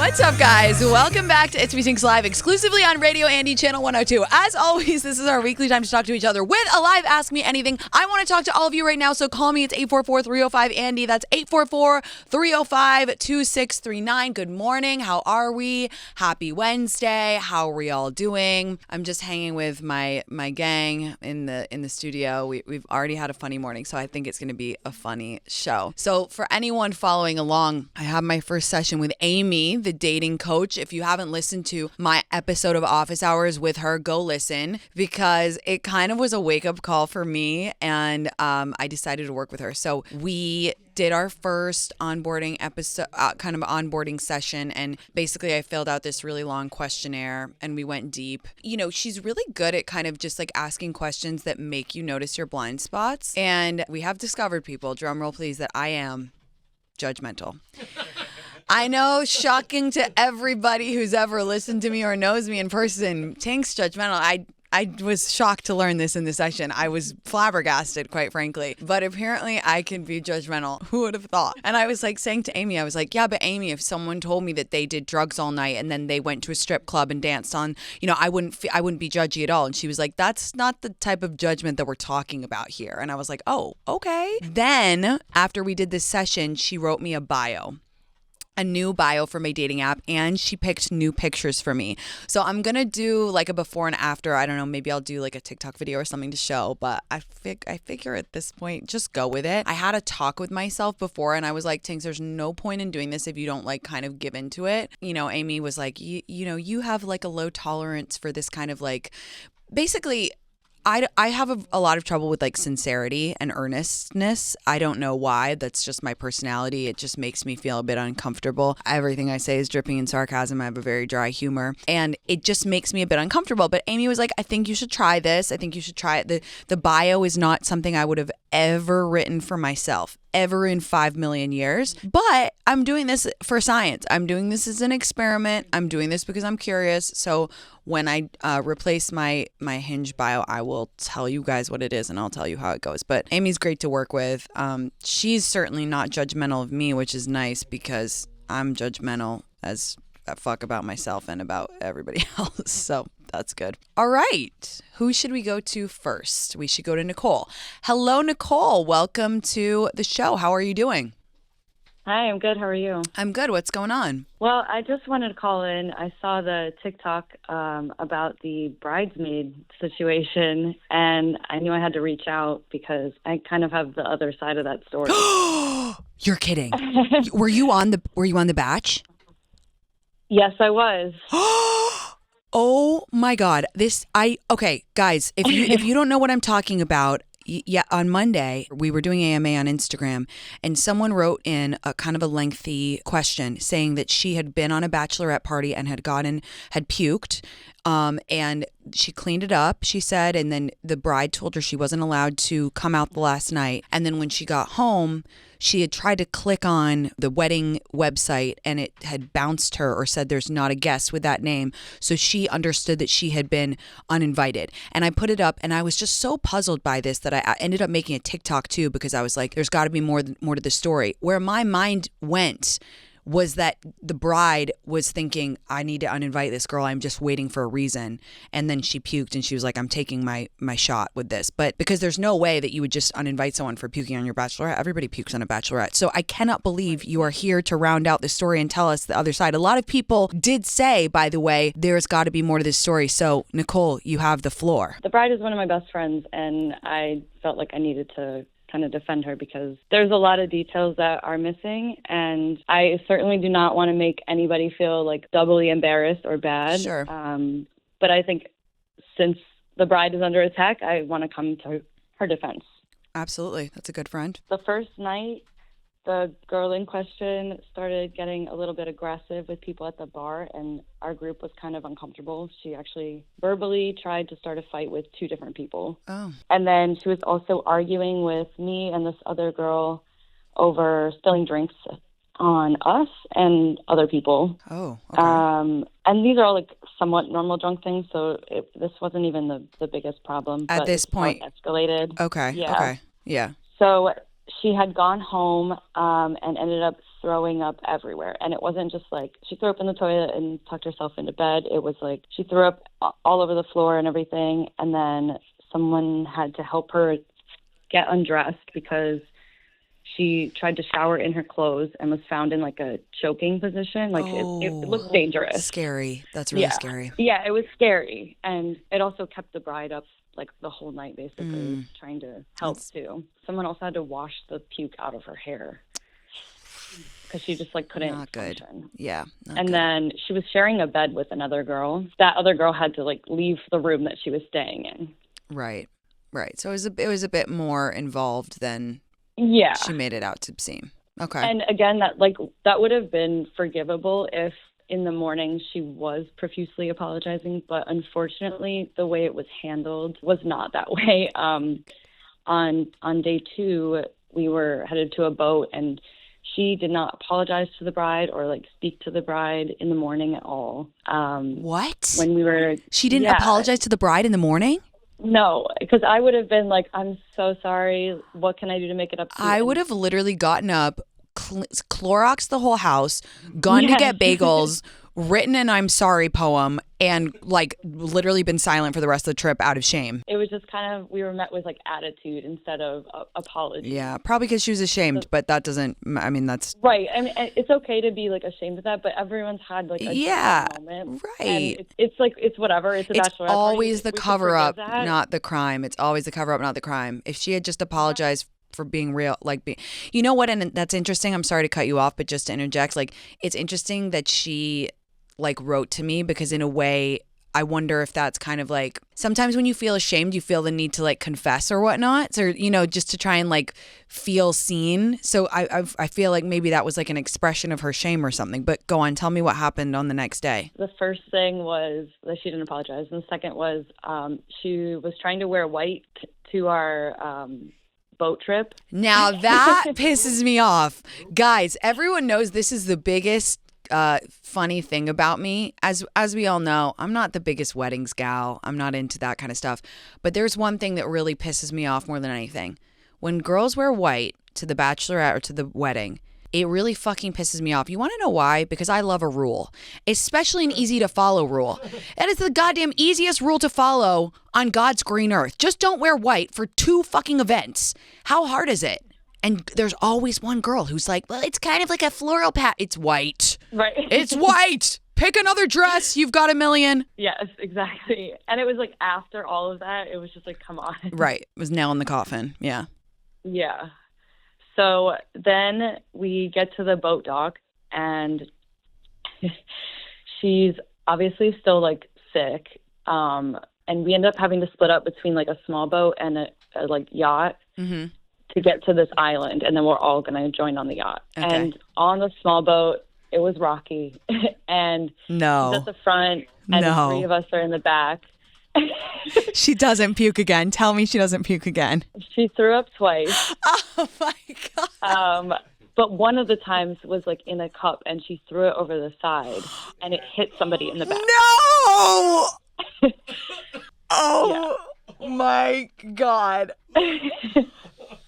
What's up, guys? Welcome back to It's Me Tinx Live, exclusively on Radio Andy Channel 102. As always, this is our weekly time to talk to each other with a live Ask Me Anything. I want to talk to all of you right now, so call me. It's 844-305-ANDY. That's 844-305-2639. Good morning. How are we? Happy Wednesday. How are we all doing? I'm just hanging with my gang in the studio. We've already had a funny morning, so I think it's going to be a funny show. So for anyone following along, I have my first session with Amy, the dating coach. If you haven't listened to my episode of Office Hours with her, go listen, because it kind of was a wake-up call for me, and I decided to work with her. So we did our first onboarding episode, kind of onboarding session, and basically I filled out this really long questionnaire and we went deep. You know, she's really good at kind of just like asking questions that make you notice your blind spots, and we have discovered, people, drum roll please, that I am judgmental. I know, shocking to everybody who's ever listened to me or knows me in person. Tinx judgmental. I was shocked to learn this in the session. I was flabbergasted, quite frankly. But apparently I can be judgmental. Who would have thought? And I was like saying to Amy, I was like, yeah, but Amy, if someone told me that they did drugs all night and then they went to a strip club and danced on, you know, I wouldn't be judgy at all. And she was like, that's not the type of judgment that we're talking about here. And I was like, oh, okay. Then after we did this session, she wrote me a new bio for my dating app, and she picked new pictures for me. So I'm gonna do like a before and after. I don't know, maybe I'll do like a TikTok video or something to show, but I figure at this point, just go with it. I had a talk with myself before and I was like, Tinx, there's no point in doing this if you don't like kind of give into it. You know, Amy was like, you know, you have like a low tolerance for this kind of like, basically, I have a lot of trouble with like sincerity and earnestness. I don't know why. That's just my personality. It just makes me feel a bit uncomfortable. Everything I say is dripping in sarcasm. I have a very dry humor, and it just makes me a bit uncomfortable. But Amy was like, I think you should try this. I think you should try it. The bio is not something I would have ever written for myself, ever in 5 million years. But I'm doing this for science. I'm doing this as an experiment. I'm doing this because I'm curious. So when I replace my Hinge bio, I will tell you guys what it is and I'll tell you how it goes. But Amy's great to work with. She's certainly not judgmental of me, which is nice because I'm judgmental as fuck about myself and about everybody else. So that's good. All right. Who should we go to first? We should go to Nicole. Hello, Nicole. Welcome to the show. How are you doing? Hi, I'm good. How are you? I'm good. What's going on? Well, I just wanted to call in. I saw the TikTok about the Bridesmaid situation, and I knew I had to reach out because I kind of have the other side of that story. You're kidding. Were you on the Batch? Yes, I was. Oh my God. Okay, guys, if you don't know what I'm talking about, yeah, on Monday, we were doing AMA on Instagram, and someone wrote in a kind of a lengthy question saying that she had been on a bachelorette party and had puked, and she cleaned it up, she said, and then the bride told her she wasn't allowed to come out the last night. And then when she got home, she had tried to click on the wedding website and it had bounced her or said there's not a guest with that name. So she understood that she had been uninvited. And I put it up and I was just so puzzled by this that I ended up making a TikTok too, because I was like, there's got to be more to the story. Where my mind went was that the bride was thinking, I need to uninvite this girl. I'm just waiting for a reason. And then she puked and she was like, I'm taking my shot with this. But because there's no way that you would just uninvite someone for puking on your bachelorette. Everybody pukes on a bachelorette. So I cannot believe you are here to round out the story and tell us the other side. A lot of people did say, by the way, there's got to be more to this story. So Nicole, you have the floor. The bride is one of my best friends, and I felt like I needed to kind of defend her because there's a lot of details that are missing, and I certainly do not want to make anybody feel like doubly embarrassed or bad. Sure. But I think since the bride is under attack, I want to come to her defense. Absolutely. That's a good friend. The first night, the girl in question started getting a little bit aggressive with people at the bar, and our group was kind of uncomfortable. She actually verbally tried to start a fight with 2 different people. Oh. And then she was also arguing with me and this other girl over spilling drinks on us and other people. Oh, okay. And these are all like somewhat normal drunk things, so this wasn't even the biggest problem. At this point. It escalated. Okay. Yeah. Okay. Yeah. So she had gone home and ended up throwing up everywhere. And it wasn't just like she threw up in the toilet and tucked herself into bed. It was like she threw up all over the floor and everything. And then someone had to help her get undressed because she tried to shower in her clothes and was found in like a choking position. Like it looked dangerous. Scary. That's really scary. Yeah, it was scary. And it also kept the bride up like the whole night, basically, trying to help too. Someone also had to wash the puke out of her hair because she just like couldn't Not good. function. Yeah. And then she was sharing a bed with another girl. That other girl had to like leave the room that she was staying in. Right. So it was a bit more involved than she made it out to seem. Okay. And again, that would have been forgivable if in the morning she was profusely apologizing, but unfortunately the way it was handled was not that way. On day 2, we were headed to a boat and she did not apologize to the bride or like speak to the bride in the morning at all. What? When we were She didn't apologize to the bride in the morning? No, because I would have been like, I'm so sorry. What can I do to make it up to you? I would have literally gotten up, Cloroxed the whole house, gone to get bagels, written an I'm sorry poem, and like literally been silent for the rest of the trip out of shame. It was just kind of, we were met with like attitude instead of apology. Yeah, probably because she was ashamed, but that doesn't, I mean, that's... Right. I mean, it's okay to be like ashamed of that, but everyone's had like a moment. Right. And it's like, it's whatever. It's a It's bachelorette always party. the cover-up, not the crime. It's always the cover-up, not the crime. If she had just apologized for being real, you know what, and that's interesting, I'm sorry to cut you off, but just to interject, like, it's interesting that she like wrote to me, because in a way I wonder if that's kind of like, sometimes when you feel ashamed you feel the need to like confess or whatnot, or you know, just to try and like feel seen. So I feel like maybe that was like an expression of her shame or something. But go on, tell me what happened on the next day. The first thing was that she didn't apologize, and the second was she was trying to wear white to our boat trip. Now that pisses me off. Guys, everyone knows this is the biggest funny thing about me. As we all know, I'm not the biggest weddings gal. I'm not into that kind of stuff. But there's one thing that really pisses me off more than anything. When girls wear white to the bachelorette or to the wedding, it really fucking pisses me off. You want to know why? Because I love a rule, especially an easy to follow rule. And it's the goddamn easiest rule to follow on God's green earth. Just don't wear white for 2 fucking events. How hard is it? And there's always one girl who's like, well, it's kind of like a floral pat. It's white. Right. It's white. Pick another dress. You've got a million. Yes, exactly. And it was like after all of that, it was just like, come on. Right. It was nail in the coffin. Yeah. Yeah. So then we get to the boat dock and she's obviously still like sick. And we end up having to split up between like a small boat and a like yacht. Mm-hmm. To get to this island, and then we're all going to join on the yacht. Okay. And on the small boat, it was rocky, and she's at the front, and the 3 of us are in the back. She doesn't puke again. Tell me she doesn't puke again. She threw up twice. Oh, my God. But one of the times was like in a cup, and she threw it over the side, and it hit somebody in the back. No! Oh, my God.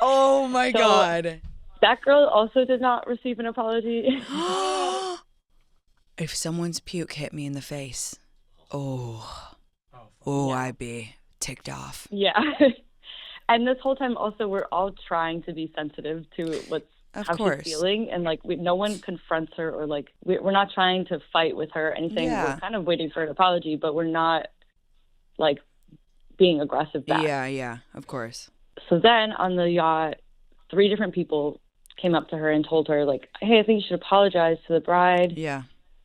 Oh, my God. That girl also did not receive an apology. If someone's puke hit me in the face, I'd be ticked off. Yeah. And this whole time also, we're all trying to be sensitive to how she's feeling. And like, no one confronts her, or like, we're not trying to fight with her or anything. Yeah. We're kind of waiting for an apology, but we're not like being aggressive back. Yeah, of course. So then on the yacht, 3 different people came up to her and told her, like, hey, I think you should apologize to the bride. Yeah.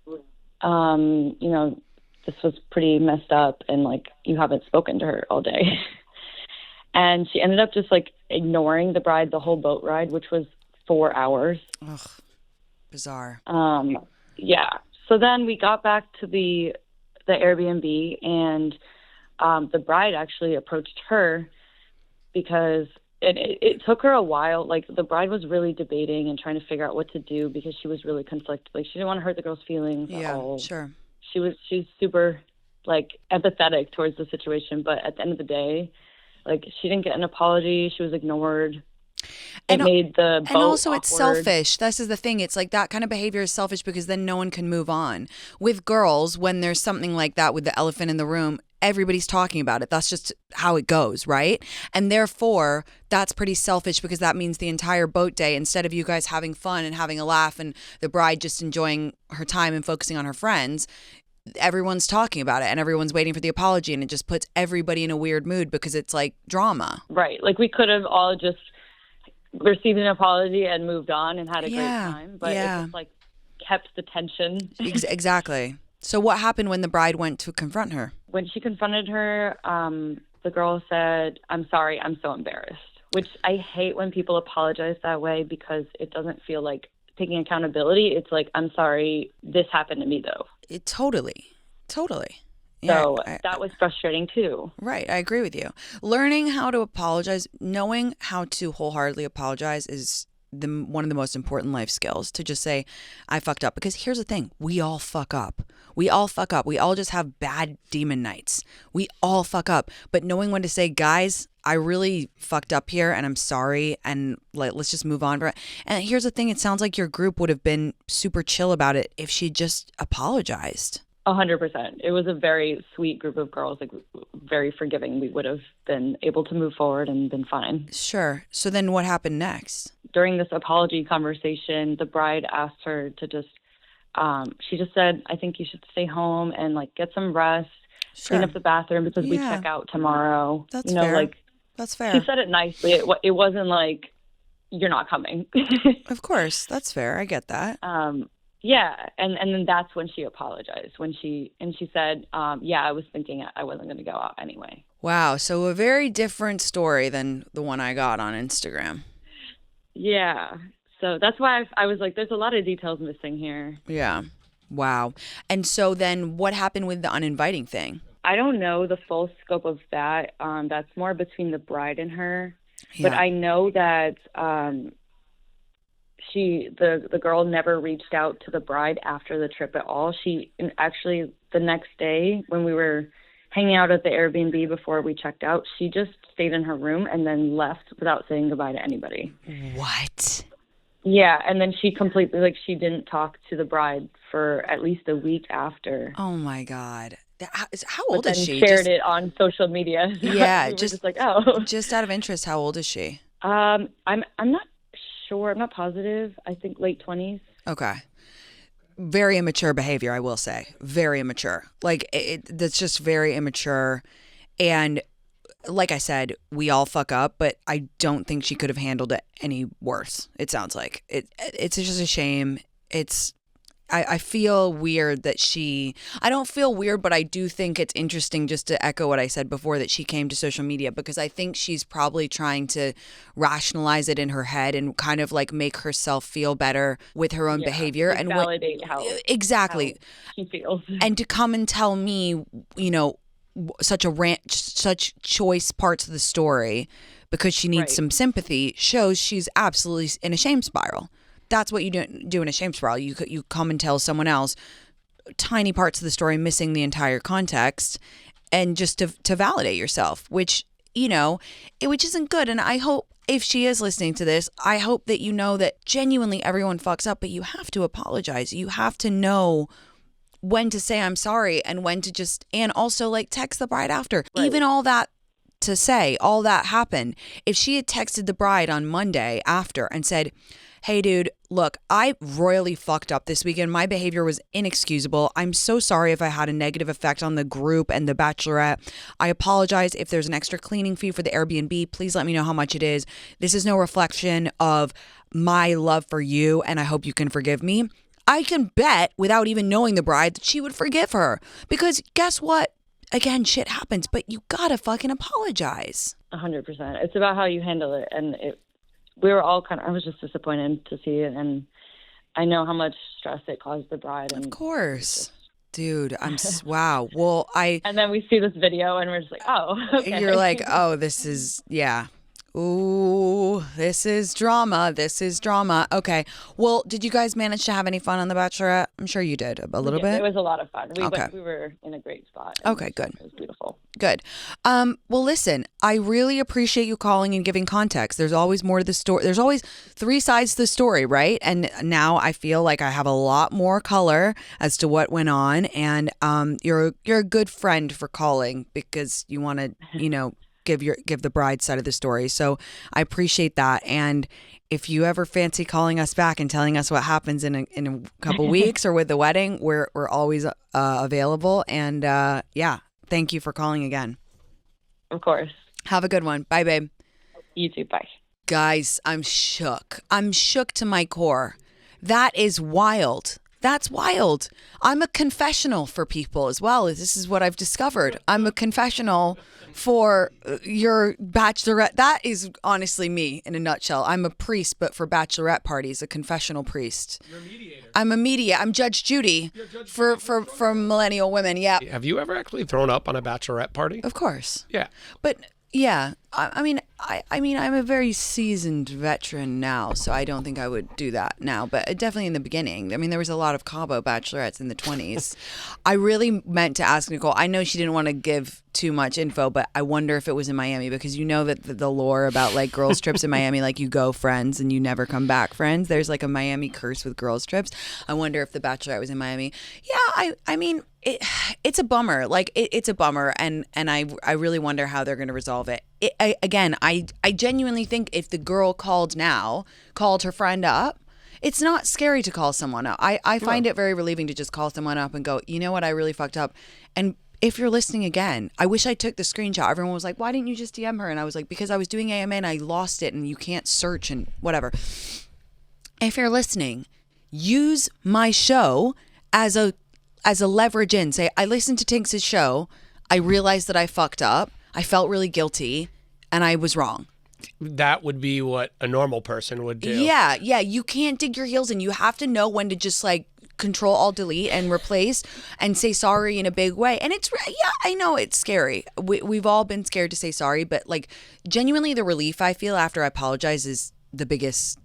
You know, this was pretty messed up, and, like, you haven't spoken to her all day. And she ended up just, like, ignoring the bride the whole boat ride, which was 4 hours. Ugh. Bizarre. Yeah. So then we got back to the Airbnb, and the bride actually approached her, because it took her a while. Like, the bride was really debating and trying to figure out what to do, because she was really conflicted. Like, she didn't want to hurt the girl's feelings at all. Yeah, sure. She's super, like, empathetic towards the situation. But at the end of the day, like, she didn't get an apology. She was ignored. it made the and boat also it's awkward. selfish. This is the thing. It's like that kind of behavior is selfish because then no one can move on. With girls, when there's something like that with the elephant in the room, everybody's talking about it. That's just how it goes, right? And therefore, that's pretty selfish because that means the entire boat day, instead of you guys having fun and having a laugh and the bride just enjoying her time and focusing on her friends, everyone's talking about it and everyone's waiting for the apology, and it just puts everybody in a weird mood because it's like drama. Right. Like we could have all just received an apology and moved on and had a great time, but it just like kept the tension. Exactly. So what happened when the bride went to confront her? When she confronted her, the girl said, "I'm sorry, I'm so embarrassed," which I hate when people apologize that way because it doesn't feel like taking accountability. It's like, "I'm sorry, this happened to me though." Totally. So that was frustrating too. Right. I agree with you. Learning how to apologize, knowing how to wholeheartedly apologize is one of the most important life skills, to just say, I fucked up. Because here's the thing. We all fuck up. We all fuck up. We all just have bad demon nights. We all fuck up. But knowing when to say, guys, I really fucked up here and I'm sorry. And let's just move on. And here's the thing. It sounds like your group would have been super chill about it if she just apologized. 100%. It was a very sweet group of girls, like very forgiving. We would have been able to move forward and been fine. Sure. So then what happened next? During this apology conversation, the bride asked her to just, she just said, "I think you should stay home and like get some rest, clean up the bathroom because we check out tomorrow." That's fair. Like that's fair. She said it nicely. It wasn't like, "You're not coming." Of course. That's fair. I get that. Yeah, and then that's when she apologized. She said, "Yeah, I was thinking I wasn't going to go out anyway." Wow, so a very different story than the one I got on Instagram. Yeah, so that's why I was like, "There's a lot of details missing here." Yeah, wow. And so then, what happened with the uninviting thing? I don't know the full scope of that. That's more between the bride and her. Yeah. But I know that. The girl never reached out to the bride after the trip at all. She actually, the next day when we were hanging out at the Airbnb before we checked out, she just stayed in her room and then left without saying goodbye to anybody. What? Yeah, and then she completely, she didn't talk to the bride for at least a week after. Oh my God. How old is she? Shared it on social media. Yeah, we just like, oh. Just out of interest, how old is she? I'm not sure. I'm not positive. I think late 20s. Okay. Very immature behavior, I will say. Very immature. Like, that's just very immature. And like I said, we all fuck up, but I don't think she could have handled it any worse. It sounds like it's just a shame. I feel weird that I don't feel weird, but I do think it's interesting, just to echo what I said before, that she came to social media, because I think she's probably trying to rationalize it in her head and kind of like make herself feel better with her own behavior and validate how she feels. And to come and tell me, such choice parts of the story because she needs some sympathy shows she's absolutely in a shame spiral. That's what you do in a shame spiral. You come and tell someone else tiny parts of the story, missing the entire context, and just to validate yourself, which isn't good. And I hope, if she is listening to this, I hope that you know that genuinely everyone fucks up, but you have to apologize. You have to know when to say I'm sorry and when to and also like text the bride after. Right. Even all that to say, all that happened. If she had texted the bride on Monday after and said, "Hey dude, look, I royally fucked up this weekend. My behavior was inexcusable. I'm so sorry if I had a negative effect on the group and the Bachelorette. I apologize if there's an extra cleaning fee for the Airbnb. Please let me know how much it is. This is no reflection of my love for you, and I hope you can forgive me." I can bet, without even knowing the bride, that she would forgive her. Because guess what? Again, shit happens, but you gotta fucking apologize. 100%. It's about how you handle it. And we were all I was just disappointed to see it. And I know how much stress it caused the bride. And of course. Dude, wow. Well, and then we see this video and we're just like, oh, okay. You're like, oh, this is, yeah. Ooh, this is drama. This is drama. Okay. Well, did you guys manage to have any fun on The Bachelorette? I'm sure you did a little bit. It was a lot of fun. Okay. We were in a great spot. Okay, good. It was beautiful. Good. Well, listen, I really appreciate you calling and giving context. There's always more to the story. There's always three sides to the story, right? And now I feel like I have a lot more color as to what went on. And you're a good friend for calling because you want to, give the bride side of the story. So I appreciate that. And if you ever fancy calling us back and telling us what happens in a couple weeks or with the wedding, we're always available. And thank you for calling again. Of course. Have a good one. Bye, babe. You too. Bye. Guys, I'm shook. I'm shook to my core. That is wild. That's wild. I'm a confessional for people as well. This is what I've discovered. I'm a confessional for your bachelorette. That is honestly me in a nutshell. I'm a priest, but for bachelorette parties, a confessional priest. You're a mediator. I'm a media. I'm Judge Judy for millennial women. Yeah. Have you ever actually thrown up on a bachelorette party? Of course. Yeah. But yeah, I mean, I'm a very seasoned veteran now, so I don't think I would do that now. But definitely in the beginning, I mean, there was a lot of Cabo bachelorettes in the 20s. I really meant to ask Nicole. I know she didn't want to give too much info, but I wonder if it was in Miami because you know that the lore about like girls trips in Miami, like you go friends and you never come back friends. There's like a Miami curse with girls trips. I wonder if the Bachelorette was in Miami. Yeah, I mean. It's a bummer. Like it's a bummer, and I really wonder how they're going to resolve it. I genuinely think if the girl called her friend up, it's not scary to call someone up. I find it very relieving to just call someone up and go, you know what, I really fucked up. And if you're listening again, I wish I took the screenshot. Everyone was like, why didn't you just DM her? And I was like, because I was doing AMA and I lost it, and you can't search and whatever. If you're listening, use my show as a leverage in. Say, I listened to Tinx's show. I realized that I fucked up. I felt really guilty and I was wrong. That would be what a normal person would do. Yeah. You can't dig your heels in. You have to know when to just like Control Alt Delete and replace and say sorry in a big way. And I know it's scary. We've all been scared to say sorry, but like genuinely the relief I feel after I apologize is the biggest.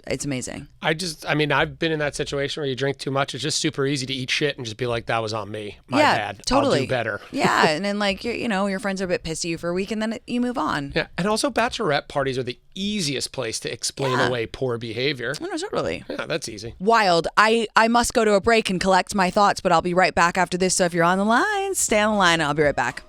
It's amazing. I've been in that situation where you drink too much. It's just super easy to eat shit and just be like, that was on me. My bad. Totally. I'll do better. Yeah. And then like, your friends are a bit pissed at you for a week and then you move on. Yeah. And also bachelorette parties are the easiest place to explain away poor behavior. No, totally. Yeah, that's easy. Wild. I must go to a break and collect my thoughts, but I'll be right back after this. So if you're on the line, stay on the line. I'll be right back.